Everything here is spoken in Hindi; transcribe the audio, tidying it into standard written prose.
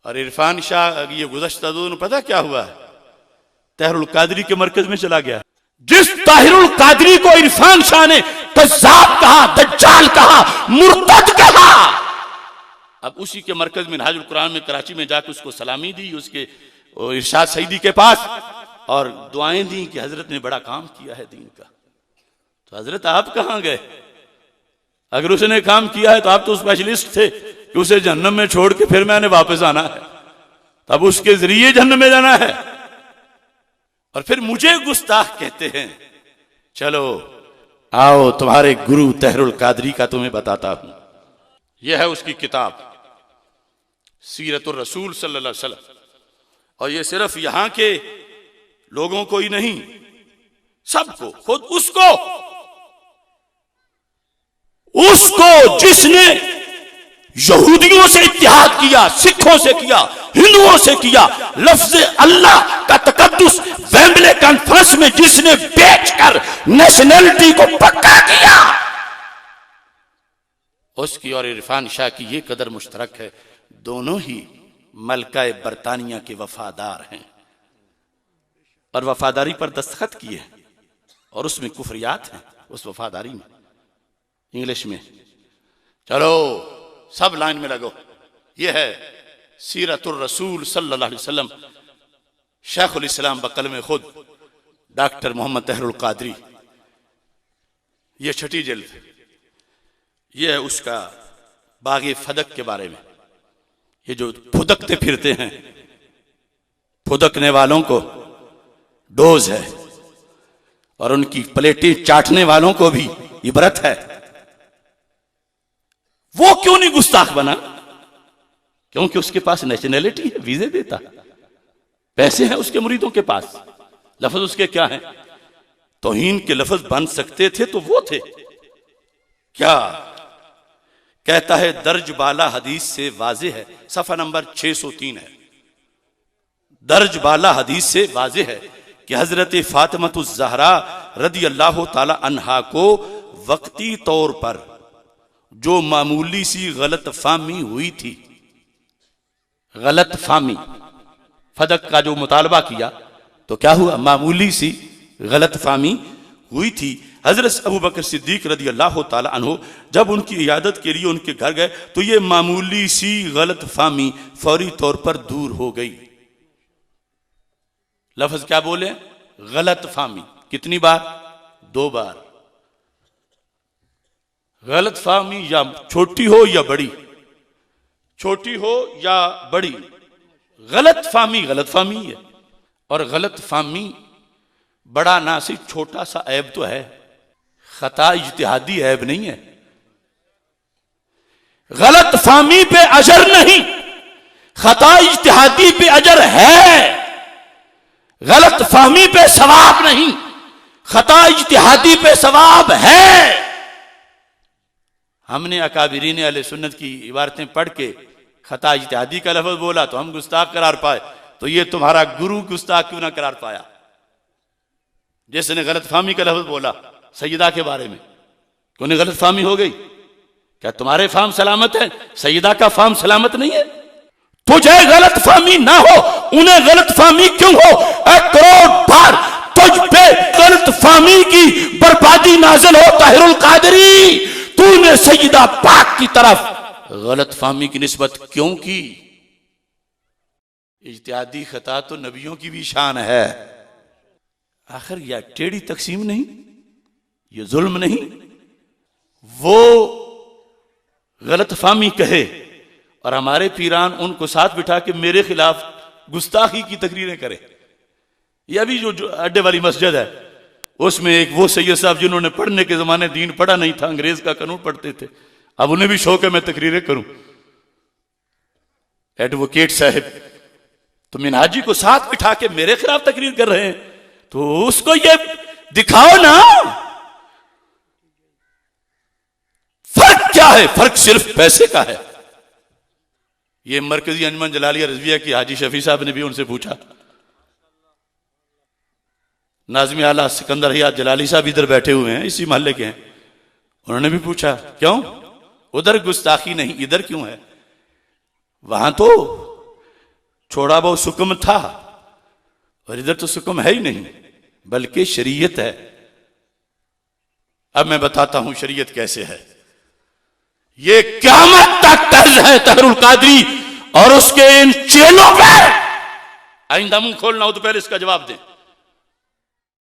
और इरफान शाह ये गुज़श्ता दो दिन पता क्या हुआ है, ताहिरुल कादरी के मरकज में चला गया। जिस ताहिरुल कादरी को इरफान शाह ने कज़्ज़ाब कहा, दज्जाल कहा, मुर्तद कहा, अब उसी के मरकज में मिनहाजुल कुरान में कराची में जाकर उसको सलामी दी, उसके इरशाद सईदी के पास, और दुआएं दी कि हजरत ने बड़ा काम किया है दीन का। तो हजरत आप कहां गए? अगर उसने काम किया है तो आप तो स्पेशलिस्ट थे कि उसे जहन्नम में छोड़ के फिर मैंने वापस आना है, तब उसके जरिए जहन्नम में जाना है। और फिर मुझे गुस्ताख कहते हैं। चलो आओ तुम्हारे गुरु ताहिरुल कादरी का तुम्हें बताता हूं। यह है उसकी किताब सीरतुर रसूल सल्लल्लाहु अलैहि वसल्लम, और ये सिर्फ यहां के लोगों को ही नहीं, सबको, खुद उसको जिसने यहूदियों से इत्तेहाद किया, सिखों से किया, हिंदुओं से किया, लफ्ज अल्लाह का तकद्दुस वेम्बले कॉन्फ्रेंस में जिसने बेचकर नेशनलिटी को पक्का किया, उसकी और इरफान शाह की ये कदर मुश्तरक है, दोनों ही मलका बरतानिया के वफादार हैं और वफादारी पर दस्तखत किए, और उसमें कुफरियात हैं उस वफादारी में, इंग्लिश में। चलो सब लाइन में लगो। यह है सीरतुर रसूल सल्लल्लाहु अलैहि वसल्लम, शेखुल इस्लाम बकल में खुद डॉक्टर मोहम्मद ताहिरुल कादरी। यह 6ठी जिल्द। यह है उसका बागे फदक के बारे में। ये जो फुदकते फिरते हैं, फुदकने वालों को डोज है, और उनकी प्लेटें चाटने वालों को भी इबरत है। वो क्यों नहीं गुस्ताख बना? क्योंकि उसके पास नेशनलिटी है, वीजे देता, पैसे हैं उसके मुरीदों के पास। लफ्ज उसके क्या है? तौहीन के लफ्ज बन सकते थे तो वो थे क्या? कहता है दर्ज बाला हदीस से वाज़ेह है, सफा नंबर 603 है। दर्ज बाला हदीस से वाज़ेह है कि हजरत फातिमतुज़ ज़हरा रदी अल्लाह ताला अन्हा को वक्ती तौर पर जो मामूली सी गलत फाहमी हुई थी, गलत फाहमी, फदक का जो मुतालबा किया तो क्या हुआ? मामूली सी गलत फाहमी हुई थी। हजरत अबू बकर सिद्दीक रदी अल्लाह ताला अन्हो जब उनकी इयादत के लिए उनके घर गए तो ये मामूली सी गलत फाहमी फौरी तौर पर दूर हो गई। लफ्ज क्या बोले? गलत फाहमी। कितनी बार? 2 बार। गलत फाहमी या छोटी हो या बड़ी, छोटी हो या बड़ी, गलत फाहमी है। और गलत फाहमी बड़ा ना सिर्फ छोटा सा ऐब तो है, खता इज्तिहादी ऐब नहीं है। गलत फाहमी पे अजर नहीं, खता इज्तिहादी पे अजर है। गलत फाहमी पे सवाब नहीं, खता इज्तिहादी पे सवाब है। हमने अकाबिरीन अहले सुन्नत की इबारतें पढ़ के खता इज्तिहादी का लफ्ज बोला तो हम गुस्ताख करार पाए, तो ये तुम्हारा गुरु गुस्ताख क्यों ना करार पाया? जिसने गलत फाहमी का लफ्ज बोला सैयदा के बारे में, उन्हें गलत फाहमी हो गई। क्या तुम्हारे फाहम सलामत है, सैयदा का फाहम सलामत नहीं है? तुझे गलत फाहमी ना हो, उन्हें गलत फाहमी क्यों हो? 1 करोड़ बार तुझ पे गलत फाहमी की बर्बादी नाज़िल हो ताहिरुल कादरी, तूने सैयदा पाक की तरफ गलत फाहमी की निस्बत क्यों की? इज्तिहादी खता तो नबियों की भी शान है। आखिर यह टेढ़ी तकसीम नहीं, ये जुल्म नहीं। वो गलत फाहमी कहे और हमारे पीरान उनको साथ बिठा के मेरे खिलाफ गुस्ताखी की तकरीरें करे। यह भी जो अड्डे वाली मस्जिद है उसमें एक वो सैयद साहब जिन्होंने पढ़ने के जमाने दीन पढ़ा नहीं था, अंग्रेज का कानून पढ़ते थे, अब उन्हें भी शौक है मैं तकरीरें करूं। एडवोकेट साहब तो मिनहाजी को साथ बिठा के मेरे खिलाफ तकरीर कर रहे हैं, तो उसको ये दिखाओ ना फर्क क्या है। फर्क सिर्फ पैसे का है। ये मरकजी अंजमन जलालिया रज़विया की हाजी शफी साहब ने भी उनसे पूछा। नाज़िम आला सिकंदर हयात जलाली साहब इधर बैठे हुए हैं, इसी मोहल्ले के हैं, उन्होंने भी पूछा क्यों उधर गुस्ताखी नहीं, इधर क्यों है? वहां तो छोड़ा वो सुकम था, और इधर तो सुकम है ही नहीं, बल्कि शरीयत है। अब मैं बताता हूं शरीयत कैसे है। ये क़यामत तक तर्ज है तहरुल कादरी और उसके इन चेलों पे। आइंदा मुंह खोलना हो तो पहले इसका जवाब दें।